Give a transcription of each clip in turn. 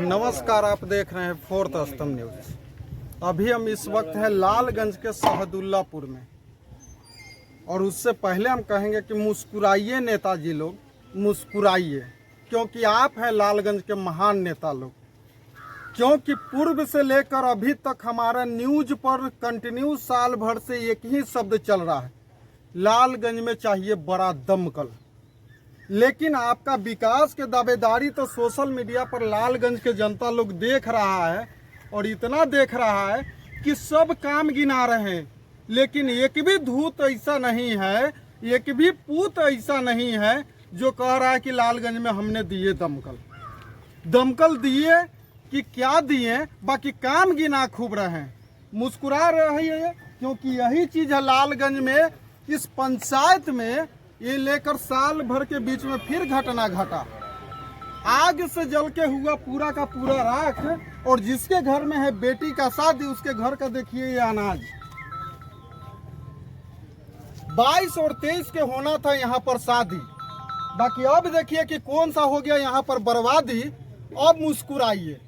नमस्कार, आप देख रहे हैं फोर्थ स्तंभ न्यूज। अभी हम इस वक्त हैं लालगंज के शहदुल्लापुर में, और उससे पहले हम कहेंगे कि मुस्कुराइए नेताजी लोग, मुस्कुराइए, क्योंकि आप हैं लालगंज के महान नेता लोग। क्योंकि पूर्व से लेकर अभी तक हमारा न्यूज पर कंटिन्यू साल भर से एक ही शब्द चल रहा है, लालगंज में चाहिए बड़ा दमकल। लेकिन आपका विकास के दावेदारी तो सोशल मीडिया पर लालगंज के जनता लोग देख रहा है, और इतना देख रहा है कि सब काम गिना रहे हैं, लेकिन एक भी धूत ऐसा नहीं है, एक भी पूत ऐसा नहीं है जो कह रहा है कि लालगंज में हमने दिए दमकल दिए कि क्या दिए, बाकी काम गिना खूब रहे हैं, मुस्कुरा रही है। क्योंकि यही चीज है लालगंज में, इस पंचायत में ये लेकर साल भर के बीच में फिर घटना घटा। आग से जल के हुआ पूरा का पूरा राख, और जिसके घर में है बेटी का शादी, उसके घर का देखिए ये अनाज। 22 और 23 के होना था यहाँ पर शादी, बाकी अब देखिए कि कौन सा हो गया यहाँ पर बर्बादी। अब मुस्कुराइए,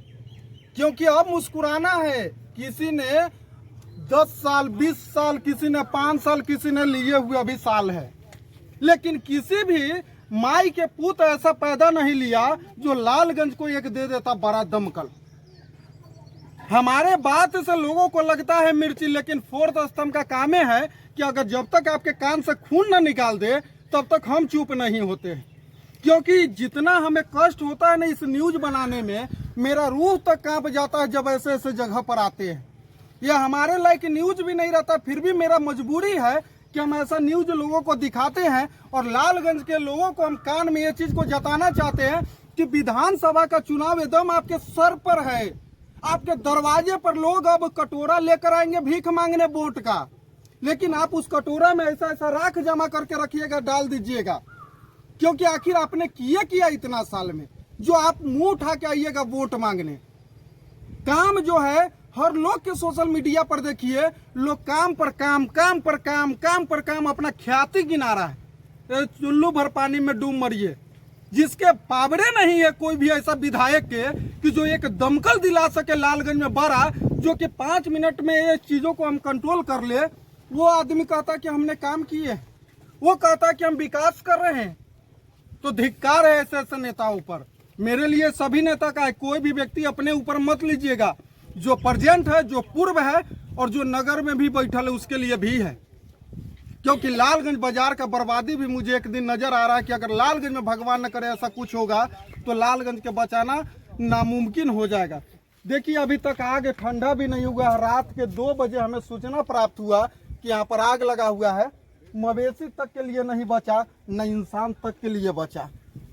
क्योंकि अब मुस्कुराना है। किसी ने 10 साल, 20 साल, किसी ने 5 साल, किसी ने लिए हुए अभी साल है, लेकिन किसी भी माई के पूत ऐसा पैदा नहीं लिया जो लालगंज को एक दे देता बड़ा दमकल। हमारे बात से लोगों को लगता है मिर्ची, लेकिन फोर्थ स्तंभ का काम है कि अगर जब तक आपके कान से खून न निकाल दे तब तक हम चुप नहीं होते। क्योंकि जितना हमें कष्ट होता है ना इस न्यूज बनाने में, मेरा रूह तक कांप जाता है जब ऐसे ऐसे जगह पर आते हैं। यह हमारे लायक न्यूज भी नहीं रहता, फिर भी मेरा मजबूरी है कि हम ऐसा न्यूज लोगों को दिखाते हैं। और लालगंज के लोगों को हम कान में ये चीज को जताना चाहते हैं कि विधानसभा का चुनाव एकदम आपके सर पर है। आपके दरवाजे पर लोग अब कटोरा लेकर आएंगे भीख मांगने वोट का, लेकिन आप उस कटोरा में ऐसा ऐसा राख जमा करके रखिएगा, डाल दीजिएगा। क्योंकि आखिर आपने किया इतना साल में, जो आप मुंह उठा के आइएगा वोट मांगने। काम जो है हर लोग के सोशल मीडिया पर देखिए, लोग काम पर काम, काम पर काम, काम पर काम, अपना ख्याति गिना रहा है। चुल्लू भर पानी में डूब मरिए। जिसके पावड़े नहीं है कोई भी ऐसा विधायक के कि जो एक दमकल दिला सके लालगंज में बड़ा, जो कि 5 मिनट में ये चीजों को हम कंट्रोल कर ले। वो आदमी कहता कि हमने काम किए, वो कहता कि हम विकास कर रहे हैं। तो धिक्कार है ऐसे ऐसे नेताओं पर। मेरे लिए सभी नेता का है, कोई भी व्यक्ति अपने ऊपर मत लीजिएगा। जो प्रेजेंट है, जो पूर्व है, और जो नगर में भी बैठल है उसके लिए भी है। क्योंकि लालगंज बाजार का बर्बादी भी मुझे एक दिन नजर आ रहा है कि अगर लालगंज में भगवान न करे ऐसा कुछ होगा तो लालगंज के बचाना नामुमकिन हो जाएगा। देखिए अभी तक आग ठंडा भी नहीं हुआ है। रात के 2 बजे हमें सूचना प्राप्त हुआ कि यहाँ पर आग लगा हुआ है। मवेशी तक के लिए नहीं बचा, न इंसान तक के लिए बचा,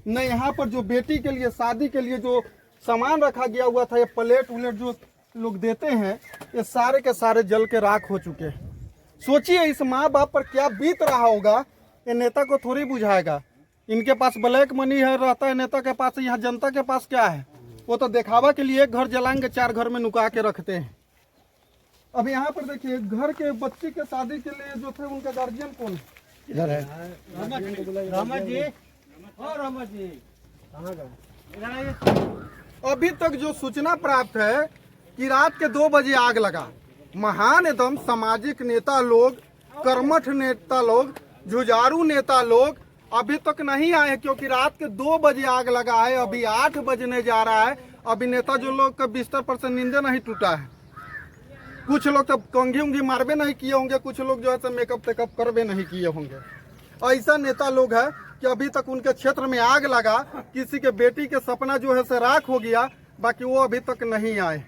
न यहाँ पर जो बेटी के लिए, शादी के लिए जो सामान रखा गया हुआ था, ये प्लेट उलेट जो लोग देते हैं, ये सारे के सारे जल के राख हो चुके हैं। सोचिए इस माँ बाप पर क्या बीत रहा होगा। ये नेता को थोड़ी बुझाएगा। इनके पास ब्लैक मनी है, रहता है नेता के पास। यहाँ जनता के पास क्या है? वो तो दिखावा के लिए एक घर जलाएंगे, 4 घर में नुका के रखते हैं। अब यहाँ पर देखिए, घर के बच्ची के शादी के लिए जो थे उनका गार्जियन कौन है? इधर है रामा जी। रामा जी अभी तक जो सूचना प्राप्त है कि रात के 2 बजे आग लगा। महान एकदम सामाजिक नेता लोग, कर्मठ नेता लोग, जुझारू नेता लोग अभी तक नहीं आए, क्योंकि रात के 2 बजे आग लगा है। अभी 8 बजने जा रहा है। अभी नेता जो लोग का बिस्तर पर से नींदे नहीं टूटा है। कुछ लोग तो कंघी उंघी मारबे नहीं किए होंगे, कुछ लोग जो है मेकअप टेकअप करबे नहीं किए होंगे। ऐसा नेता लोग है कि अभी तक उनके क्षेत्र में आग लगा, किसी के बेटी के सपना जो है राख हो गया, बाकी वो अभी तक नहीं आए।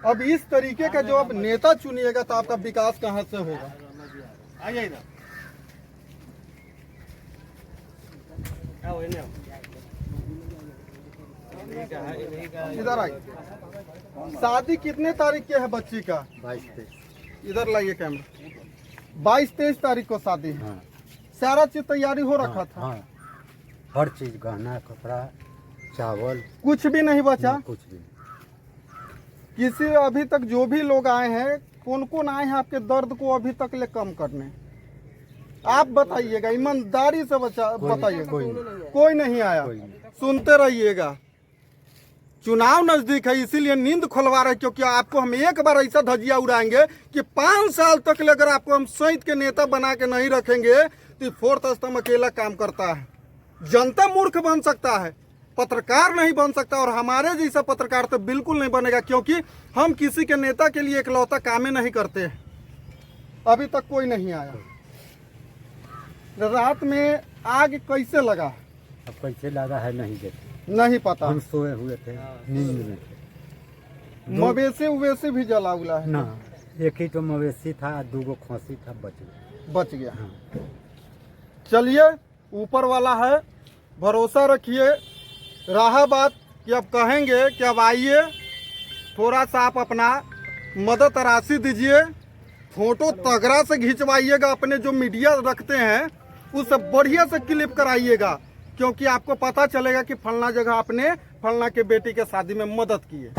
अब इस तरीके का जो अब नेता चुनिएगा तो आपका विकास कहाँ से होगा? इधर आइए। शादी कितने तारीख के है बच्ची का? 22-23। इधर लाइए कैमरा। 22-23 तारीख को शादी है। हाँ। सारा चीज तैयारी हो रखा था। हाँ। हर चीज, गहना, कपड़ा, चावल, कुछ भी नहीं बचा। कुछ भी। किसी अभी तक जो भी लोग आए हैं, कौन कौन आए हैं आपके दर्द को अभी तक ले कम करने? आप बताइएगा, ईमानदारी से बताइए। कोई नहीं आया। कोई नहीं। सुनते रहिएगा, चुनाव नजदीक है इसीलिए नींद खुलवा रहे, क्योंकि आपको हम एक बार ऐसा धजिया उड़ाएंगे कि 5 साल तक ले अगर आपको हम संयुक्त के नेता बना के नहीं रखेंगे तो फोर्थ स्तंभ अकेला काम करता है। जनता मूर्ख बन सकता है, पत्रकार नहीं बन सकता, और हमारे जैसा पत्रकार तो बिल्कुल नहीं बनेगा, क्योंकि हम किसी के नेता के लिए इकलौता कामें नहीं करते। अभी तक कोई नहीं आया। रात में आग कैसे लगा अब कैसे लगा है नहीं देखे, नहीं पता। हम सोए हुए थे, नींद में थे। मवेशी उवेशी भी जला उला है? ना, एक ही तो मवेशी था, 2 खसी था, बच गया। हाँ। चलिए, ऊपर वाला है, भरोसा रखिए। रहा बात कि अब कहेंगे कि अब आइए, थोड़ा सा आप अपना मदद राशि दीजिए, फोटो तगड़ा से खिंचवाइएगा, अपने जो मीडिया रखते हैं उससे बढ़िया से क्लिप कराइएगा, क्योंकि आपको पता चलेगा कि फलना जगह आपने फलना के बेटी के शादी में मदद की है।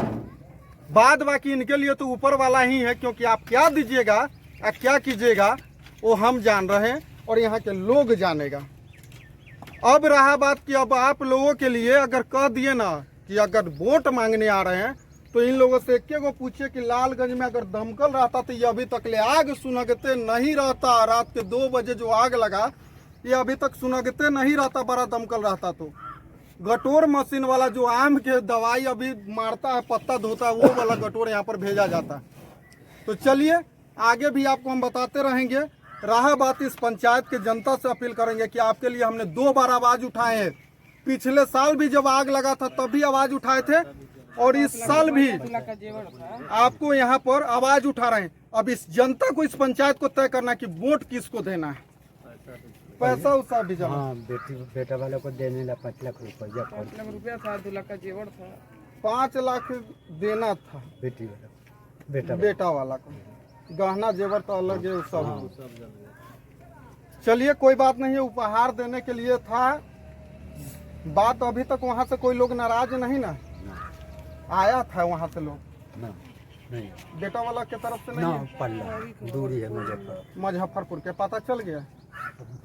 बाद बाकी इनके लिए तो ऊपर वाला ही है, क्योंकि आप क्या दीजिएगा या क्या कीजिएगा वो हम जान रहे हैं और यहाँ के लोग जानेगा। अब रहा बात कि अब आप लोगों के लिए अगर कह दिए ना कि अगर वोट मांगने आ रहे हैं तो इन लोगों से एक को पूछिए कि लालगंज में अगर दमकल रहता तो ये अभी तक ले आग सुनगते नहीं रहता। रात के 2 बजे जो आग लगा ये अभी तक सुनगते नहीं रहता, बड़ा दमकल रहता तो। गटोर मशीन वाला जो आम के दवाई अभी मारता है, पत्ता धोता है, वो वाला गटोर यहाँ पर भेजा जाता है। तो चलिए आगे भी आपको हम बताते रहेंगे। रहा बात इस पंचायत के जनता से अपील करेंगे कि आपके लिए हमने 2 बार आवाज उठाए हैं। पिछले साल भी जब आग लगा था तब भी आवाज उठाए थे, और इस साल भी आपको यहाँ पर आवाज उठा रहे हैं। अब इस जनता को, इस पंचायत को तय करना कि वोट किसको देना है। पैसा उसका भी जमा। हाँ, बेटा वाले को देने ला 5 लाख रुपया, 5 लाख रुपया था, 2 लाख का जेवर था, 5 लाख देना था बेटी वाला, बेटा वाला को। गहना जेवर तो अलग है सब। चलिए कोई बात नहीं है, उपहार देने के लिए था बात। अभी तक वहाँ से कोई लोग नाराज नहीं ना आया था वहाँ से लोग? ना, नहीं, बेटा वाला के तरफ से ना, नहीं? पल्ला दूरी है मुजफ्फरपुर के पता चल गया?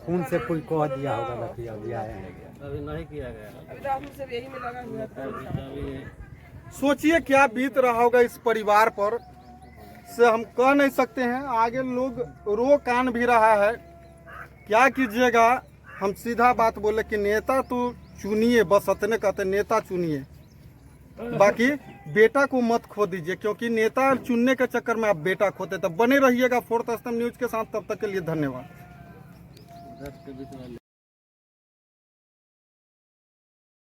खून से कोई कह दिया होगा ना कि अभी आए हैं। अभी नहीं किया गया। अभी तो हम सब यही में लगा हुआ था। सोचिए क्या बीत रहा होगा इस परिवार पर, से हम कह नहीं सकते हैं। आगे लोग रो कान भी रहा है, क्या कीजिएगा। हम सीधा बात बोले कि नेता तो चुनिए, बस इतने कहते, नेता चुनिए, बाकी बेटा को मत खो दीजिए, क्योंकि नेता चुनने के चक्कर में आप बेटा खोते। तब बने रहिएगा फोर्थ स्तंभ न्यूज के साथ। तब तक के लिए धन्यवाद।